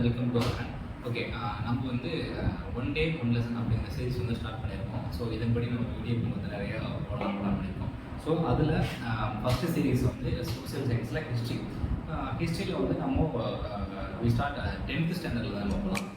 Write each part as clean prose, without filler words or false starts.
Welcome to our. Okay, நம்ம வந்து one day one lesson அப்படிங்கிற சீரிஸ் வந்து ஸ்டார்ட் பண்ணியிருக்கோம். ஸோ இதன்படி நம்ம வீடியோக்கு வந்து நிறைய போடலாம் பண்ணியிருக்கோம். ஸோ அதில் ஃபஸ்ட்டு சீரீஸ் வந்து சோசியல் சயின்ஸில் ஹிஸ்ட்ரி. ஹிஸ்ட்ரியில் வந்து நம்ம வி ஸ்டார்ட் 10th ஸ்டாண்டர்டில் தான் நம்ம போகலாம்.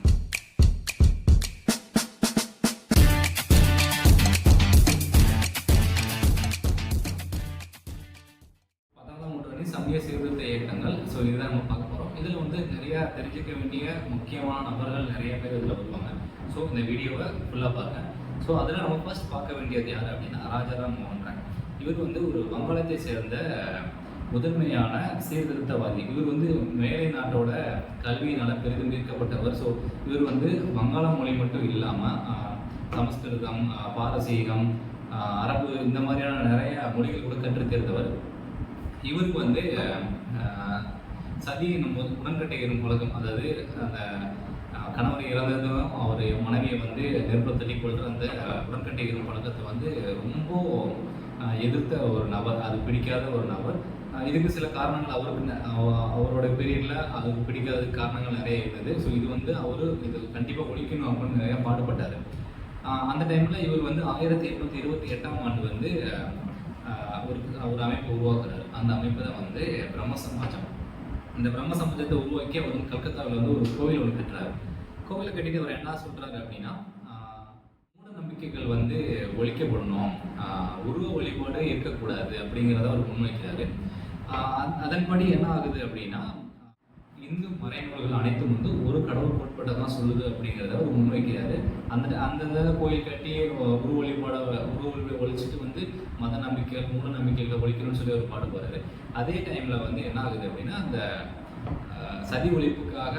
சமய சீர்திருத்த இயக்கங்கள். ஸோ இதுதான் நம்ம பார்க்க போகிறோம். இதில் வந்து நிறையா தெரிஞ்சிக்க வேண்டிய முக்கியமான நபர்கள் நிறைய பேர் இதில் வருவாங்க. ஸோ இந்த வீடியோவை ஃபுல்லாக பாருங்கள். ஸோ அதில் நம்ம ஃபர்ஸ்ட் பார்க்க வேண்டியது யார் அப்படின்னா ராஜாராம் மோகன் ராய். இவர் வந்து ஒரு வங்காளத்தை சேர்ந்த முதன்மையான சீர்திருத்தவாதி. இவர் வந்து மேலை நாட்டோட கல்வியினால் பெரிதும் ஈர்க்கப்பட்டவர். ஸோ இவர் வந்து வங்காள மொழி மட்டும் இல்லாமல் சமஸ்கிருதம், பாரசீகம், அரபு இந்த மாதிரியான நிறைய மொழிகள் கூட கற்றுத் தேர்ந்தவர். இவருக்கு வந்து சதி என்னும் போது உடன்கட்டை ஏறும் பழக்கம், அதாவது அந்த கணவர் இறந்ததும் அவர் மனைவியை வந்து நெருப்பத்தட்டி கொள்கிற அந்த உடன்கட்டை ஏறும் பழக்கத்தை வந்து ரொம்ப எதிர்த்த ஒரு நபர், அது பிடிக்காத ஒரு நபர். இதுக்கு சில காரணங்கள் அவருக்கு அவரோட பீரியடில் அதுக்கு பிடிக்காத காரணங்கள் நிறைய இருந்தது. ஸோ இது வந்து அவர் இது கண்டிப்பாக ஒழிக்கணும் அப்படின்னு நிறையா பாடுபட்டார். அந்த டைமில் இவர் வந்து 1828ஆம் ஆண்டு வந்து ஒரு அமைப்பை உருவாக்குறாரு. அந்த அமைப்பு தான் வந்து பிரம்ம சமாஜம். இந்த பிரம்ம சமாஜத்தை உருவாக்கி அவர் வந்து கல்கத்தாவில் வந்து ஒரு கோவில் ஒன்று கட்டுறாரு. கோவிலை கட்டிட்டு அவர் என்ன சொல்றாரு அப்படின்னா, மூட நம்பிக்கைகள் வந்து ஒழிக்கப்படணும், உருவ வழிபாடு இருக்கக்கூடாது அப்படிங்கிறத அவர் முன்வைக்கிறாரு. அதன்படி என்ன ஆகுது அப்படின்னா, இந்து மறைநூல்கள் அனைத்தும் வந்து ஒரு கடவுள் கோட்பாட்டை சொல்லுது அப்படிங்கிறத அவர் முன்வைக்கிறாரு. அந்த கோயில் கட்டி உருவ வழிபாடை ஒழிச்சிட்டு வந்து மத நம்பிக்கைகள், மூட நம்பிக்கைகளை ஒழிக்கணும்னு சொல்லி அவர் பாடுபடுறாரு. அதே டைமில் வந்து என்ன ஆகுது அப்படின்னா, அந்த சதி ஒழிப்புக்காக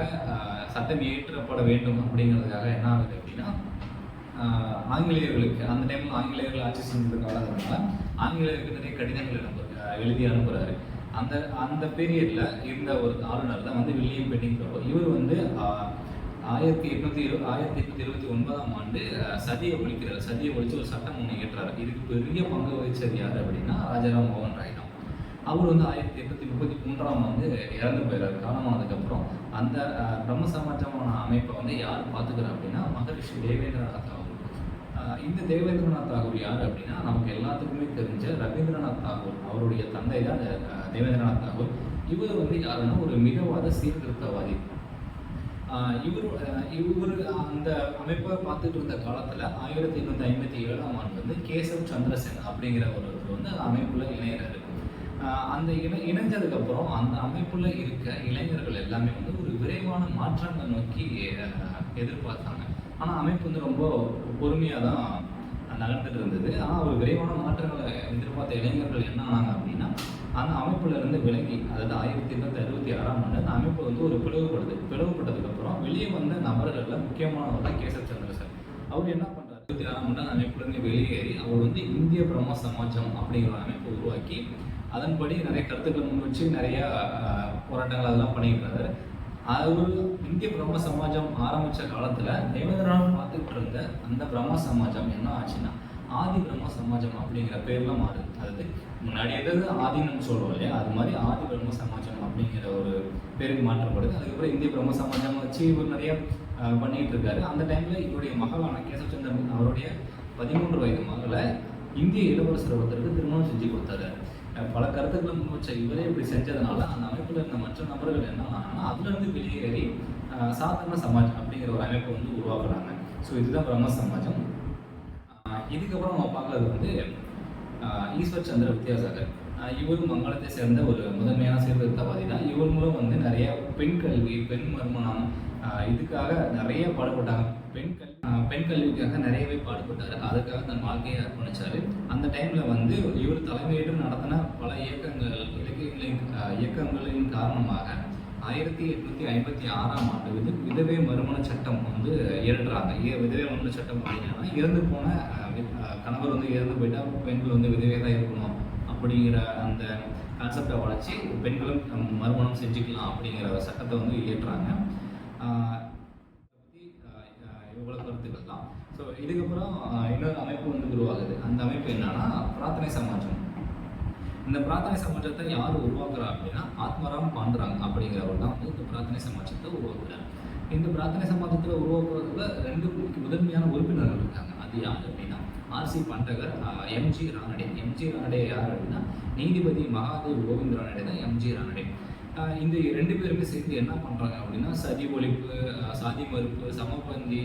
சட்டம் இயற்றப்பட வேண்டும் அப்படிங்கிறதுக்காக என்ன ஆகுது அப்படின்னா, ஆங்கிலேயர்களுக்கு அந்த டைமில் ஆங்கிலேயர்கள் ஆட்சி செஞ்சது காலத்தினால ஆங்கிலேயருக்கு நிறைய கடிதங்கள் எழுதி அனுப்புகிறாரு. அந்த பீரியடில் இருந்த ஒரு ஆளுநர் தான் வந்து வில்லியம் பெட்டிங்க்ரோ. இவர் வந்து 1829ஆம் ஆண்டு சதியை ஒழிச்சு ஒரு சட்டம் ஒன்று இயற்றாரு. இதுக்கு பெரிய பங்கு வகிச்சது யார் அப்படின்னா ராஜாராம் மோகன் ராய் தான். அவர் வந்து 1833ஆம் ஆண்டு இறந்து போயிறாரு. காலமானதுக்கப்புறம் அந்த பிரம்ம சமாஜமான அமைப்பை வந்து யார் பார்த்துக்கிறா அப்படின்னா மகரிஷி தேவேந்திரநாத் தாகூர். இந்த தேவேந்திரநாத் தாகூர் யார் அப்படின்னா நமக்கு எல்லாத்துக்குமே தெரிஞ்ச ரவீந்திரநாத் தாகூர் அவருடைய தந்தை தான் தேவேந்திரநாத் தாகூர். இவர் வந்து யாருன்னா ஒரு மிதவாத சீர்திருத்தவாதி. இவர் அந்த அமைப்பை பார்த்துட்டு இருந்த காலத்தில் 1857ஆம் ஆண்டு வந்து கேசவ் சந்திரசேன் அப்படிங்கிற ஒருவர் வந்து அந்த அமைப்புல இணையிறாரு. அந்த இணைஞ்சதுக்கப்புறம் அந்த அமைப்புல இருக்க இளைஞர்கள் எல்லாமே வந்து ஒரு விரைவான மாற்றங்களை நோக்கி எதிர்பார்த்தாங்க. ஆனால் அமைப்பு வந்து ரொம்ப பொறுமையாக தான் நகர்ந்துட்டு இருந்தது. ஆனால் ஒரு விரைவான மாற்றங்களை எதிர்பார்த்த இளைஞர்கள் என்ன ஆனாங்க அப்படின்னா, அந்த அமைப்புல இருந்து விலகி, அதாவது 1866ஆம் ஆண்டு அந்த அமைப்பு வந்து ஒரு பிளவுபட்டதுக்கப்புறம் வெளியே வந்த நபர்களில் முக்கியமானவர் தான் கேசவ் சந்திரசேன். அவர் என்ன பண்ணுறாரு, 26ஆம் ஆண்டு அந்த அமைப்புல இருந்து வெளியேறி அவர் வந்து இந்திய பிரம்ம சமாஜம் அப்படிங்கிற ஒரு அமைப்பை உருவாக்கி அதன்படி நிறைய கருத்துக்களை முன் வச்சு நிறைய போராட்டங்கள் அதெல்லாம் பண்ணிக்கிறாரு. அவர் இந்திய பிரம்ம சமாஜம் ஆரம்பித்த காலத்தில் தேவேந்திரநாத் பார்த்துக்கிட்டு இருந்த அந்த பிரம்ம சமாஜம் என்ன ஆச்சுன்னா ஆதி பிரம்ம சமாஜம் அப்படிங்கிற பேர்லாம் மாறுது. அதாவது முன்னாடி எதாவது ஆதின்னு நம்ம சொல்கிறோம் இல்லையா, அது மாதிரி ஆதி பிரம்ம சமாஜம் அப்படிங்கிற ஒரு பேருக்கு மாற்றப்படுது. அதுக்கப்புறம் இந்திய பிரம்ம சமாஜம் வச்சு இவர் நிறைய பண்ணிகிட்டு இருக்காரு. அந்த டைமில் இவருடைய மகளான கேசவ் சந்திரன் அவருடைய 13 வயது மகளை இந்திய இளவரசர் ஒருத்தருக்கு திருமணம் செஞ்சு கொடுத்தாரு. பல கருத்துக்களை முன் வச்ச இவரே இப்படி செஞ்சதுனால அந்த அமைப்பில் இருந்த மற்ற நபர்கள் என்ன ஆனாங்கன்னா அதுலேருந்து வெளியேறி சாதாரண சமாஜ் அப்படிங்கிற ஒரு அமைப்பை வந்து உருவாக்குறாங்க. ஸோ இதுதான் பிரம்ம சமாஜம். இதுக்கப்புறம் நம்ம பார்க்கறது வந்து ஈஸ்வர் சந்திர வித்யாசாகர். இவரும் வங்காளத்தை சேர்ந்த ஒரு முதன்மையான சீர்திருத்தவாதி தான். இவர் மூலம் வந்து நிறைய பெண் கல்வி, பெண் மறுமணம், இதுக்காக நிறைய பாடுபட்டாங்க. பெண் கல்விக்காக நிறையவே பாடுபட்டார். அதுக்காக தன் வாழ்க்கையை அர்ப்பணிச்சார். அந்த டைமில் வந்து இவர் தலைமையேற்று நடத்தின பல இயக்கங்களின் காரணமாக 1856ஆம் ஆண்டு விதவை மறுமண சட்டம் வந்து இயற்றுறாங்க. விதவை மறுமண சட்டம் அப்படின்னா இறந்து போன கணவர் வந்து இறந்து போயிட்டா பெண்கள் வந்து விதவை தான் இருக்கணும் அப்படிங்கிற அந்த கான்செப்டை வளர்ச்சி பெண்களும் மறுமணம் செஞ்சுக்கலாம் அப்படிங்கிற சட்டத்தை வந்து இயற்றுறாங்க. இவ்வளோ கருத்துக்கள் தான். ஸோ இதுக்கப்புறம் இன்னொரு அமைப்பு வந்து உருவாகுது. அந்த அமைப்பு என்னன்னா பிரார்த்தனை சமாஜம். இந்த பிரார்த்தனை சமாஜத்தை யார் உருவாக்குறா அப்படின்னா ஆத்மராம் பாண்டுராங் அப்படிங்கிறவர் தான் வந்து இந்த பிரார்த்தனை சமாஜத்தை உருவாக்குறாரு. இந்த பிரார்த்தனை சமாஜத்தில் உருவாக்குறதுல 2 முதன்மையான உறுப்பினர்கள் இருக்காங்க. அது யார் அப்படின்னா R C Bhandarkar, M G Ranade. M G Ranade யார் அப்படின்னா நீதிபதி மகாதேவ் கோவிந்த் ரானடே தான் எம்ஜி ரானடே. இந்த 2 பேருமே சேர்ந்து என்ன பண்ணுறாங்க அப்படின்னா சதி ஒழிப்பு, சாதி மறுப்பு, சமபந்தி,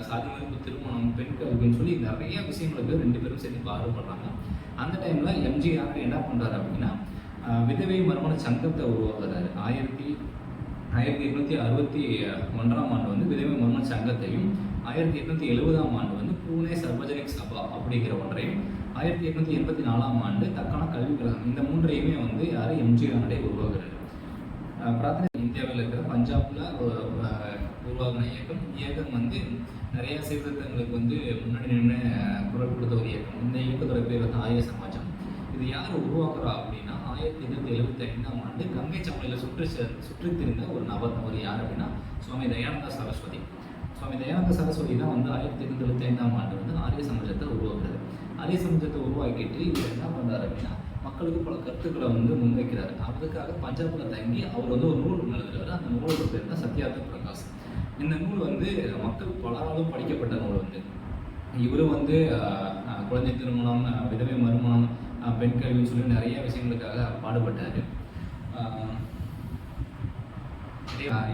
சாதி மறுப்பு திருமணம், பெண் கல்வின்னு சொல்லி நிறைய விஷயங்களுக்கு 2 பேரும் சேர்ந்து பாடுபடுறாங்க. அந்த டைமில் எம்ஜி ரானடே என்ன பண்ணுறாரு அப்படின்னா விதவை மறுமண சங்கத்தை உருவாக்குறாரு. 1861ஆம் ஆண்டு வந்து விதவை மறுமண சங்கத்தையும், 1870ஆம் ஆண்டு வந்து பூனே சர்வஜனிக் சபா அப்படிங்கிற ஒன்றையும், 1884ஆம் ஆண்டு தக்கான கல்விக் கழகம், இந்த 3ஐயுமே வந்து யார் எம்ஜி ரானடே உருவாக்குறாரு. பிரார்த்தனை இந்தியாவில் இருக்கிற பஞ்சாபில் உருவாகின இயக்கம் வந்து நிறைய சீர்திருத்தங்களுக்கு வந்து முன்னாடி நின்று குரல் கொடுத்த ஒரு இயக்கம். இந்த இயக்கத்தோட பேர் வந்து ஆரிய சமாஜம். இது யார் உருவாக்குறா அப்படின்னா 1875ஆம் ஆண்டு கங்கை சமவெளியில் சுற்றித் திரிந்த ஒரு நபர். அவர் யார் அப்படின்னா சுவாமி தயானந்த சரஸ்வதி. சுவாமி தயானந்த சரஸ்வதி தான் வந்து 1875ஆம் ஆண்டு வந்து ஆரிய சமாஜத்தை உருவாக்குறாரு. ஆரிய சமாஜத்தை உருவாக்கிட்டு இவர் என்ன பண்ணுறாரு அப்படின்னா மக்களுக்கு பல கருத்துக்களை வந்து முன்வைக்கிறாரு. அதுக்காக பஞ்சாபில் தங்கி அவர் வந்து ஒரு நூல் எழுதுறாரு. அந்த நூலோட பேர் தான் சத்யார்த்த பிரகாஷ். இந்த நூல் வந்து மக்கள் பலராலும் படிக்கப்பட்ட நூல். வந்து இவரும் வந்து குழந்தை திருமணம், விதவை மறுமணம், பெண் கல்வின்னு சொல்லி நிறைய விஷயங்களுக்காக பாடுபட்டார்.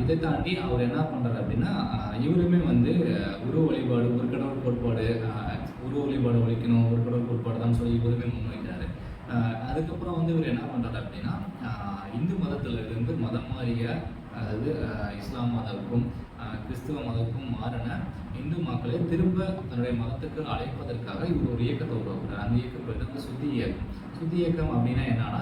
இதை தாண்டி அவர் என்ன பண்ணுறாரு அப்படின்னா இவருமே வந்து உருவ வழிபாடு, ஒரு கடவுள் கோட்பாடு, உருவ வழிபாடு ஒழிக்கணும், ஒரு கடவுள் கோட்பாடு தான் சொல்லி இவருமே முன்வைக்கிறாரு. அதுக்கப்புறம் வந்து இவர் என்ன பண்ணுறாரு அப்படின்னா இந்து மதத்திலிருந்து மதம் மாறிய, அதாவது இஸ்லாம் மதத்துக்கும் கிறிஸ்துவ மதத்துக்கும் மாறின இந்து மக்களை திரும்ப தன்னுடைய மதத்துக்கு அழைப்பதற்காக இவர் ஒரு இயக்கத்தை உருவாக்குறார். அந்த இயக்கம் பேர் வந்து சுத்தி இயக்கம். சுத்தி இயக்கம் அப்படின்னா என்னன்னா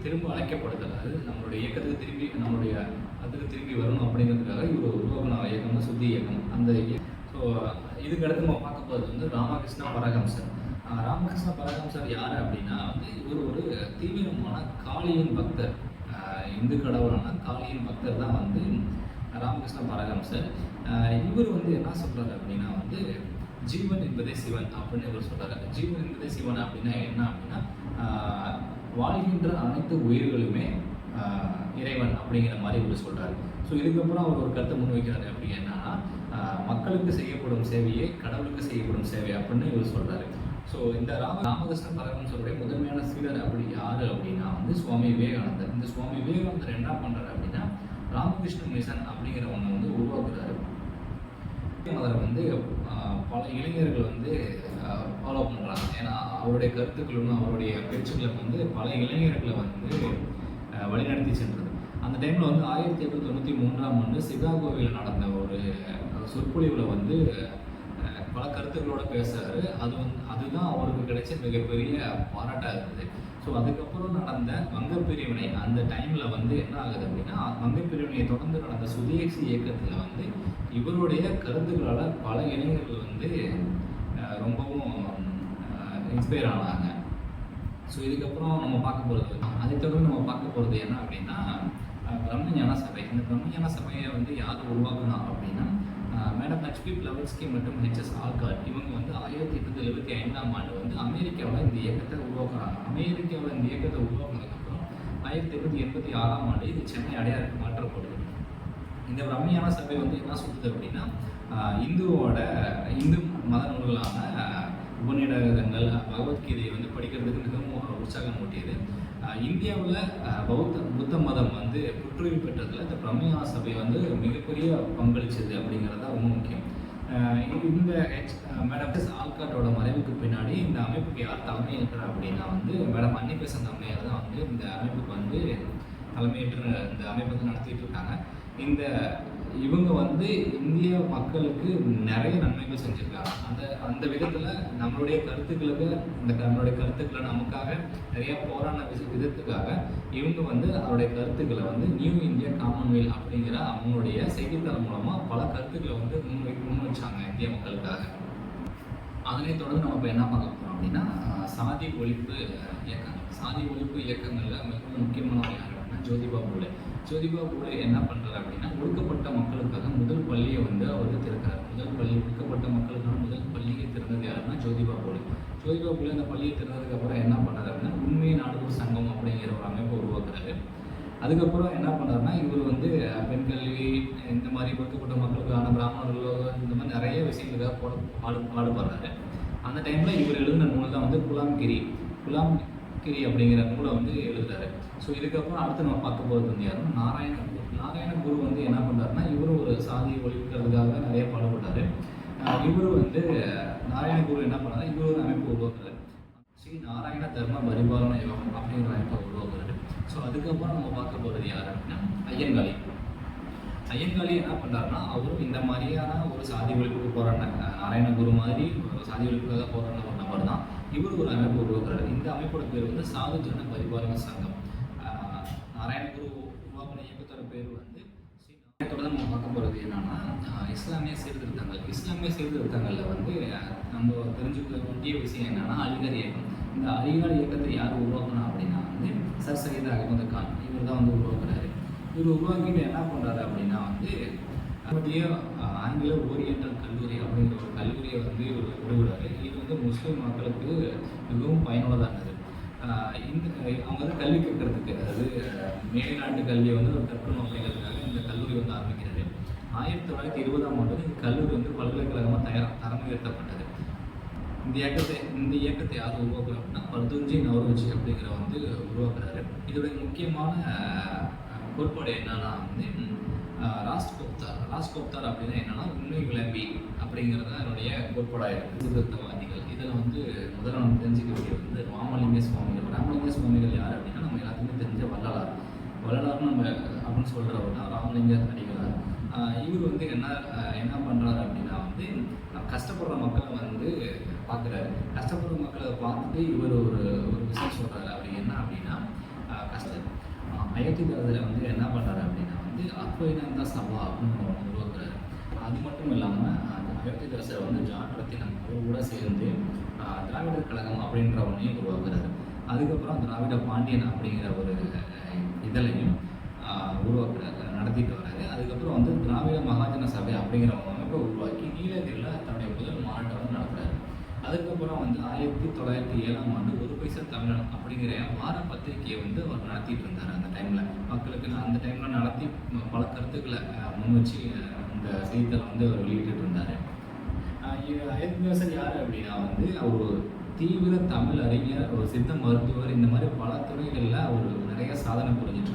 திரும்ப அழைக்கப்படுதல். அதாவது நம்மளுடைய இயக்கத்துக்கு திரும்பி வரணும் அப்படிங்கிறதுக்காக இவர் உருவாக்கின இயக்கம் தான் சுத்தி இயக்கம். அந்த ஸோ இதுக்கு அடுத்து நம்ம பார்க்க போகிறது வந்து ராமகிருஷ்ண பரமஹம்சர். ராமகிருஷ்ண பரமஹம்சர் யார் அப்படின்னா வந்து இவர் ஒரு தீவிரமான காளியின் பக்தர். இந்து கடவுளான காளியின் பக்தர் தான் வந்து ராமகிருஷ்ண பரமஹம்சர். இவர் வந்து என்ன சொல்றாரு அப்படின்னா வந்து ஜீவன் என்பதே சிவன் அப்படின்னு இவர் சொல்றாரு. ஜீவன் என்பதே சிவன் அப்படின்னா என்ன அப்படின்னா வாழ்கின்ற அனைத்து உயிர்களுமே இறைவன் அப்படிங்கிற மாதிரி இவர் சொல்றாரு. ஸோ இதுக்கப்புறம் அவர் ஒரு கருத்தை முன்வைக்கிறாரு. அப்படி என்னன்னா மக்களுக்கு செய்யப்படும் சேவையே கடவுளுக்கு செய்யப்படும் சேவை அப்படின்னு இவர் சொல்றாரு. ஸோ இந்த ராமகிருஷ்ண பரமஹம்சருடைய முதன்மையான சீடர் அப்படி யாரு அப்படின்னா வந்து சுவாமி விவேகானந்தர். இந்த சுவாமி விவேகானந்தர் என்ன பண்றாரு அப்படின்னா ராமகிருஷ்ண மிஷன் அப்படிங்கிற ஒன்று வந்து உருவாக்குறாரு. அதில் வந்து பல இளைஞர்கள் வந்து ஃபாலோ பண்ணுறாங்க. ஏன்னா அவருடைய கருத்துக்களும் அவருடைய பேச்சுக்களை வந்து பல இளைஞர்களை வந்து வழிநடத்தி சென்றது. அந்த டைமில் வந்து 1893ஆம் ஆண்டு சிகாகோவில் நடந்த ஒரு சொற்பொழிவில் வந்து பல கருத்துக்களோட பேசுகிறாரு. அதுதான் அவருக்கு கிடைச்ச மிகப்பெரிய பாராட்டாக இருந்தது. ஸோ அதுக்கப்புறம் நடந்த வங்கப் பிரிவினை அந்த டைமில் வந்து என்ன ஆகுது அப்படின்னா வங்கப் பிரிவினையை தொடர்ந்து நடந்த சுதேசி இயக்கத்தில் வந்து இவருடைய கருத்துக்களால் பல இளைஞர்கள் வந்து ரொம்பவும் இன்ஸ்பயர் ஆனாங்க. ஸோ இதுக்கப்புறம் நம்ம பார்க்க போகிறது அதை தொடர்ந்து நம்ம பார்க்க போகிறது என்ன அப்படின்னா பிரம்மஞான சபை. இந்த பிரம்மஞான சபையை வந்து யார் உருவாக்குனா அப்படின்னா மேடம் ஹெச்பி பிளவட்ஸ்கி மற்றும் ஹெச்எஸ் ஆல்காட். இவங்க வந்து 1875ஆம் ஆண்டு வந்து அமெரிக்காவில் இந்த இயக்கத்தை உருவாக்குறாங்க. அமெரிக்காவில் இந்த இயக்கத்தை உருவாக்குனதுக்கப்புறம் 1886ஆம் ஆண்டு இது சென்னை அடையாருக்கு மாற்றப்படுது. இந்த பிரம்மஞான சபை வந்து என்ன சொல்லுது அப்படின்னா இந்து மத நூல்களான உபநிடதங்கள், பகவத்கீதையை வந்து படிக்கிறதுக்கு மிகவும் உற்சாகம் ஊட்டியது. இந்தியாவில் புத்த மதம் வந்து புற்றுயிர் பெற்றதில் இந்த பிரம்மஞான சபை வந்து மிகப்பெரிய பங்களிச்சது அப்படிங்கிறது தான் ரொம்ப முக்கியம். இந்த மேடம் ஆல்காட்டோட மறைவுக்கு பின்னாடி இந்த அமைப்புக்கு யார் தலைமையேற்கிறார் அப்படின்னா வந்து மேடம் அன்னிபெசன்ட் அம்மையார் தான் வந்து இந்த அமைப்புக்கு வந்து தலைமையேற்று இந்த அமைப்பை வந்து நடத்திட்டு இருக்காங்க. இவங்க வந்து இந்திய மக்களுக்கு நிறைய நன்மைகள் செஞ்சுருக்காங்க. அந்த விதத்தில் நம்மளுடைய கருத்துக்களை நமக்காக நிறைய போராட விதத்துக்காக இவங்க வந்து அவருடைய கருத்துக்களை வந்து நியூ இந்தியா காமன்வெல்த் அப்படிங்கிற அவங்களுடைய செய்தித்தாள் மூலமாக பல கருத்துக்களை வந்து முன்வச்சாங்க இந்திய மக்களுக்காக. அதனை தொடர்ந்து நம்ம இப்போ என்ன பார்க்க போகிறோம் அப்படின்னா சாதி ஒழிப்பு இயக்கங்களில் மிகவும் முக்கியமானவங்க யார் அப்படின்னா ஜோதிபா பூலே. ஜோதிபா பூலே என்ன பண்ணுறாரு அப்படின்னா ஒடுக்கப்பட்ட மக்களுக்காக முதல் பள்ளியை வந்து அவர் திறக்கிறார். ஒடுக்கப்பட்ட மக்களுக்கான முதல் பள்ளியை திறந்தது யாருன்னா ஜோதிபா பூலே. ஜோதிபா பூலே அந்த பள்ளியை திறந்ததுக்கப்புறம் என்ன பண்ணுறாரு அப்படின்னா உண்மை நாடுகள் சங்கம் அப்படிங்கிற ஒரு அமைப்பை உருவாக்குறாரு. அதுக்கப்புறம் என்ன பண்ணாருன்னா, இவர் வந்து பெண் கல்வி இந்த மாதிரி ஒடுக்கப்பட்ட மக்களுக்கான பிராமணர்களோ இந்த மாதிரி நிறைய விஷயங்களுக்காக பாடுபடுறாரு. அந்த டைமில் இவர் எழுதின நூல் தான் வந்து குலாம்கிரி அப்படிங்கிற நூலை வந்து எழுதுறாரு. ஸோ இதுக்கப்புறம் அடுத்து நம்ம பார்க்க போகிறது வந்து யாருன்னா நாராயணகுரு. நாராயணகுரு வந்து என்ன பண்ணுறாருன்னா, இவரும் ஒரு சாதியை ஒழிக்கிறதுக்காக நிறைய பாடுபட்டார். இவர் வந்து நாராயணகுரு என்ன பண்ணாரு, இவர் ஒரு அமைப்பு உருவாக்குறாரு. ஸ்ரீ நாராயண தர்ம பரிபாலன யோகம் அப்படிங்கிற அமைப்பை உருவாக்குறாரு. ஸோ அதுக்கப்புறம் நம்ம பார்க்க போகிறது யார் அப்படின்னா ஐயங்காளி. ஐயங்காளி என்ன பண்ணுறாருன்னா, அவரும் இந்த மாதிரியான ஒரு சாதி ஒழிப்புக்கு போராடின நாராயணகுரு மாதிரி ஒரு சாதி ஒழிப்புக்காக போராடின ஒரு நபர் தான். இவர் ஒரு அமைப்பு உருவாக்குறாரு. இந்த அமைப்போட பேர் வந்து சாது ஜன பரிபாலன சங்கம். நாராயணகுரு உருவாக்கின இயக்கத்தோட பேர் வந்து ஸ்ரீ நாராயணத்தோட தான் நம்ம பார்க்க போகிறது என்னன்னா இஸ்லாமிய சீர்திருத்தங்கள். இஸ்லாமிய சீர்திருத்தங்களில் வந்து நம்ம தெரிஞ்சுக்க வேண்டிய விஷயம் என்னன்னா அலிகர் இயக்கம். இந்த அலிகர் இயக்கத்தை யார் உருவாக்கணும் அப்படின்னா வந்து சர் சையத் அகமது கான். இவர் தான் வந்து உருவாக்குறாரு. இவர் உருவாக்கிட்டு என்ன பண்ணுறாரு அப்படின்னா வந்து மத்திய ஆங்கில ஓரியண்டல் கல்லூரி அப்படிங்கிற ஒரு கல்லூரியை வந்து இவர் விடுவிடாரு. இது வந்து முஸ்லீம் மக்களுக்கு மிகவும் பயனுள்ளதானது. இந்த அவங்க வந்து கல்வி கற்கிறதுக்கு, அதாவது மேல்நாட்டு கல்வியை வந்து ஒரு கற்கணும் அப்படிங்கிறதுக்காக இந்த கல்லூரி வந்து ஆரம்பிக்கிறாரு. 1920ஆம் ஆண்டு இந்த கல்லூரி வந்து பல்கலைக்கழகமாக தரம் உயர்த்தப்பட்டது. இந்த இயக்கத்தை யார் உருவாக்குறாரு அப்படின்னா பர்துன்ஜி நவ்ரோஜி அப்படிங்கிற வந்து உருவாக்குறாரு. இதோடைய முக்கியமான கோட்பாடு என்னன்னா வந்து ராஸ்கோப்தார் அப்படின்னா என்னன்னா உண்மை விளம்பி அப்படிங்கிறது தான் என்னுடைய கோட்பாடாக இருக்குது. சீர்திருத்தவாதிகள் இதில் வந்து முதல்ல நம்ம தெரிஞ்சுக்க வேண்டியது வந்து ராமலிங்க சுவாமிகள் யார் அப்படின்னா நம்ம எல்லாத்துக்குமே தெரிஞ்ச வள்ளலார்னு நம்ம அப்படின்னு சொல்கிறவர் தான் ராமலிங்க அடிகளார். இவர் வந்து என்ன பண்ணுறாரு அப்படின்னா வந்து கஷ்டப்படுற மக்களை வந்து பார்க்குறாரு. கஷ்டப்படுற மக்களை பார்த்துட்டு இவர் ஒரு விஷயம் சொல்கிறாரு. அப்படி என்ன அப்படின்னா அயோத்திதாசரை வந்து என்ன பண்ணுறாரு அப்படின்னா வந்து அத்வைதாந்த சபா அப்படின்னு ஒன்று உருவாக்குறாரு. அது மட்டும் இல்லாமல் அந்த அயோத்திதாசரை வந்து ஜான் ரத்தினம் அவர் கூட சேர்ந்து திராவிடர் கழகம் அப்படின்ற ஒன்றையும் உருவாக்குறாரு. அதுக்கப்புறம் திராவிட பாண்டியன் அப்படிங்கிற ஒரு இதழையும் நடத்திட்டு வர்றாரு. அதுக்கப்புறம் வந்து திராவிட மகாஜன சபை அப்படிங்கிற அமைப்பை உருவாக்கி நீலகிரியில் தன்னுடைய முதல் மாநாட்டை வந்து நடத்துறாரு. அதுக்கப்புறம் வந்து 1907ஆம் ஆண்டு ஒரு பைசா தமிழன் அப்படிங்கிற வார பத்திரிகையை வந்து அவர் நடத்திட்டு இருந்தார். அந்த டைமில் மக்களுக்கு அந்த டைமில் நடத்தி பல கருத்துக்களை முன் வச்சு இந்த செய்தித்தாளை வந்து அவர் வெளியிட்டு இருந்தார். அயோத்திதாசர் யார் அப்படின்னா வந்து அவர் ஒரு தீவிர தமிழ் அறிஞர், ஒரு சித்த மருத்துவர், இந்த மாதிரி பல துறைகளில் அவர் நிறைய சாதனை புரிஞ்சிட்டு